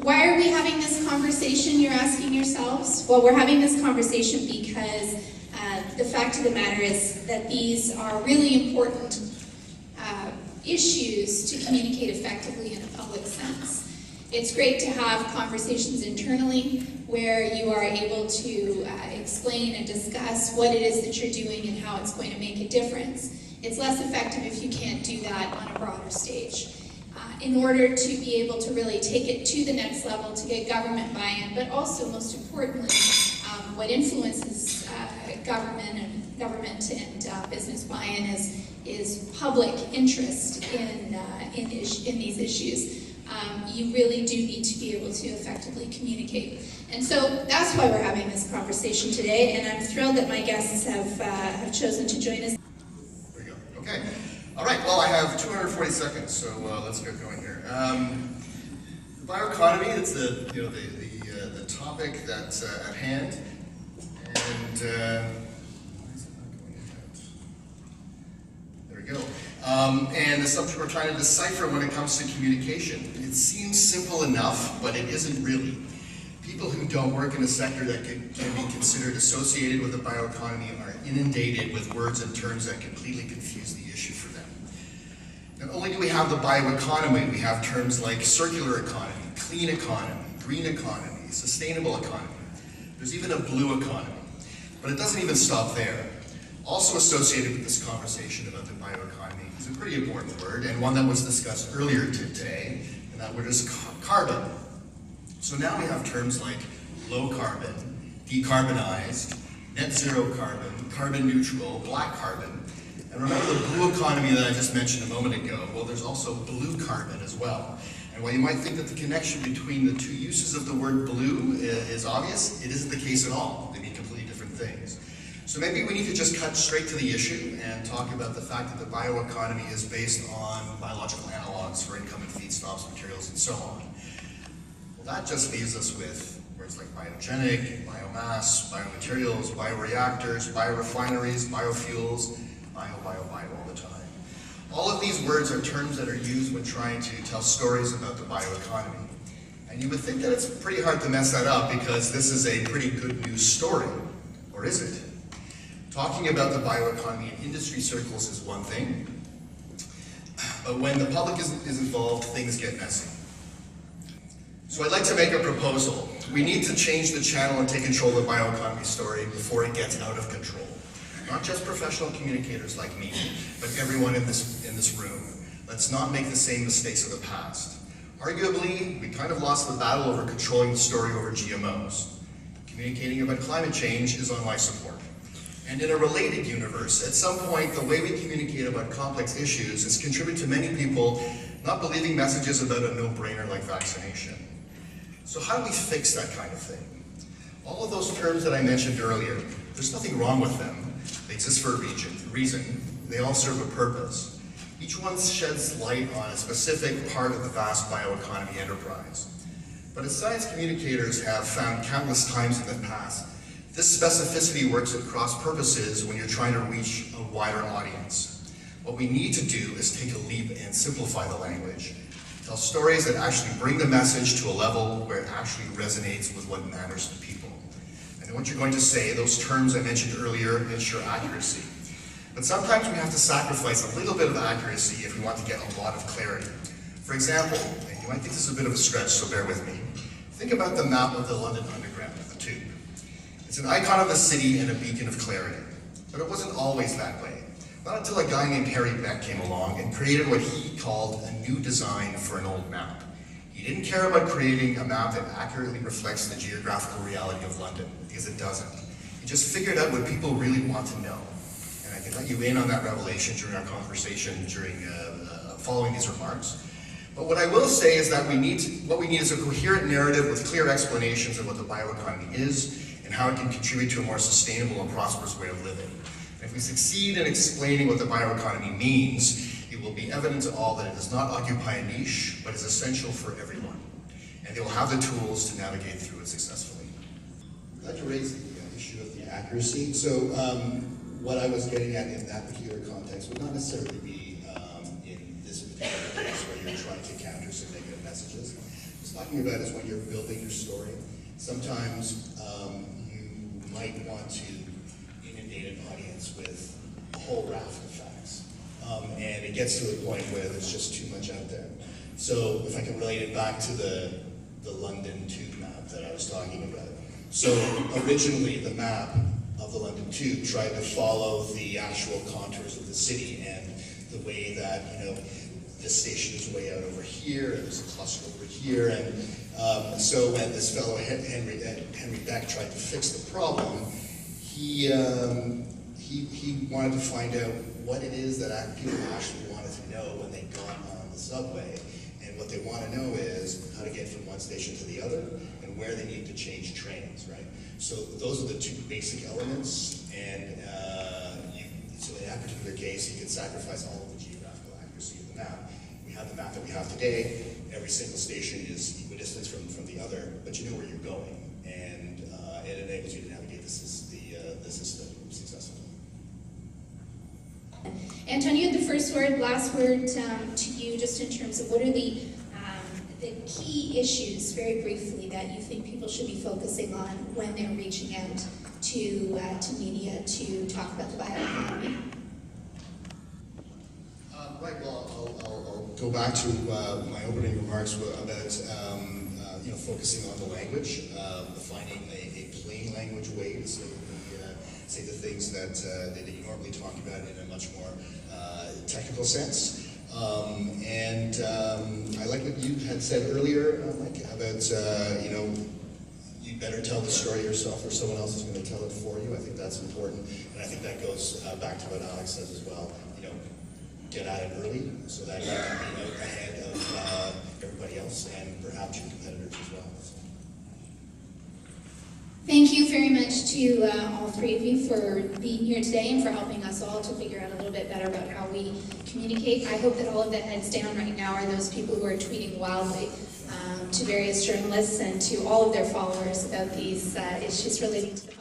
Why are we having this conversation, you're asking yourselves? Well, we're having this conversation because the fact of the matter is that these are really important issues to communicate effectively in a public sense. It's great to have conversations internally where you are able to explain and discuss what it is that you're doing and how it's going to make a difference. It's less effective if you can't do that on a broader stage. In order to be able to really take it to the next level, to get government buy-in, but also, most importantly, what influences government and business buy-in is public interest in these issues. You really do need to be able to effectively communicate. And so that's why we're having this conversation today, and I'm thrilled that my guests have chosen to join us. There we go. Okay. All right. Well, I have 240 seconds, so let's get going here. The bioeconomy, it's the topic that's at hand, and why is it not going ahead? There we go. And the subject we're trying to decipher when it comes to communication. It seems simple enough, but it isn't really. People who don't work in a sector that can be considered associated with the bioeconomy are inundated with words and terms that completely confuse the issue for them. Not only do we have the bioeconomy, we have terms like circular economy, clean economy, green economy, sustainable economy. There's even a blue economy. But it doesn't even stop there. Also associated with this conversation about the bioeconomy is a pretty important word, and one that was discussed earlier today, and that word is carbon. So now we have terms like low carbon, decarbonized, net zero carbon, carbon neutral, black carbon. And remember the blue economy that I just mentioned a moment ago? Well, there's also blue carbon as well. And while you might think that the connection between the two uses of the word blue is obvious, it isn't the case at all. They mean completely different things. So maybe we need to just cut straight to the issue and talk about the fact that the bioeconomy is based on biological analogs for incoming feedstocks, materials, and so on. Well, that just leaves us with words like biogenic, biomass, biomaterials, bioreactors, biorefineries, biofuels, bio all the time. All of these words are terms that are used when trying to tell stories about the bioeconomy. And you would think that it's pretty hard to mess that up because this is a pretty good news story, or is it? Talking about the bioeconomy in industry circles is one thing, but when the public is involved, things get messy. So I'd like to make a proposal. We need to change the channel and take control of the bioeconomy story before it gets out of control. Not just professional communicators like me, but everyone in this room. Let's not make the same mistakes of the past. Arguably, we kind of lost the battle over controlling the story over GMOs. Communicating about climate change is on life support. And in a related universe, at some point, the way we communicate about complex issues has contributed to many people not believing messages about a no-brainer like vaccination. So how do we fix that kind of thing? All of those terms that I mentioned earlier, there's nothing wrong with them. They exist for a reason. They all serve a purpose. Each one sheds light on a specific part of the vast bioeconomy enterprise. But as science communicators have found countless times in the past, this specificity works at cross purposes when you're trying to reach a wider audience. What we need to do is take a leap and simplify the language. Tell stories that actually bring the message to a level where it actually resonates with what matters to people. I know what you're going to say, those terms I mentioned earlier ensure accuracy. But sometimes we have to sacrifice a little bit of accuracy if we want to get a lot of clarity. For example, and you might think this is a bit of a stretch, so bear with me. Think about the map of the London Underground, the tube. It's an icon of the city and a beacon of clarity. But it wasn't always that way. Not until a guy named Harry Beck came along and created what he called a new design for an old map. He didn't care about creating a map that accurately reflects the geographical reality of London, because it doesn't. He just figured out what people really want to know. And I can let you in on that revelation during our conversation following these remarks. But what I will say is that what we need is a coherent narrative with clear explanations of what the bioeconomy is and how it can contribute to a more sustainable and prosperous way of living. And if we succeed in explaining what the bioeconomy means, it will be evident to all that it does not occupy a niche, but is essential for everyone. And they will have the tools to navigate through it successfully. I'd like to raise the issue of the accuracy. So what I was getting at in that particular context would not necessarily be in this particular case where you're trying to counter some negative messages. It's not talking about is when you're building your story. Sometimes you might want to inundate an audience with a whole raft of facts. And it gets to a point where there's just too much out there. So if I can relate it back to the London Tube map that I was talking about. So originally the map of the London Tube tried to follow the actual contours of the city and the way that, the station is way out over here, and there's a cluster over here, and so when this fellow Henry Beck tried to fix the problem, he wanted to find out what it is that people actually wanted to know when they got on the subway. And what they want to know is how to get from one station to the other and where they need to change trains, right? So those are the two basic elements, and so in that particular case, you can sacrifice all of the geographical accuracy of the map. We have the map that we have today. Every single station is equidistant from the other, but you know where you're going, and it enables you to navigate the system successfully. Anton, you had the first word, last word to you, just in terms of what are the key issues, very briefly, that you think people should be focusing on when they're reaching out to media to talk about the bioeconomy. Right. Well, I'll go back to my opening remarks about focusing on the language, finding a plain language way to say the things that you normally talk about in a much more technical sense. I like what you had said earlier, Mike, about you better tell the story yourself or someone else is going to tell it for you. I think that's important, and I think that goes back to what Alex says as well. Get at it early so that you can be out ahead of everybody else and perhaps your competitors as well. So. Thank you very much to all three of you for being here today and for helping us all to figure out a little bit better about how we communicate. I hope that all of the heads down right now are those people who are tweeting wildly to various journalists and to all of their followers about these issues relating to the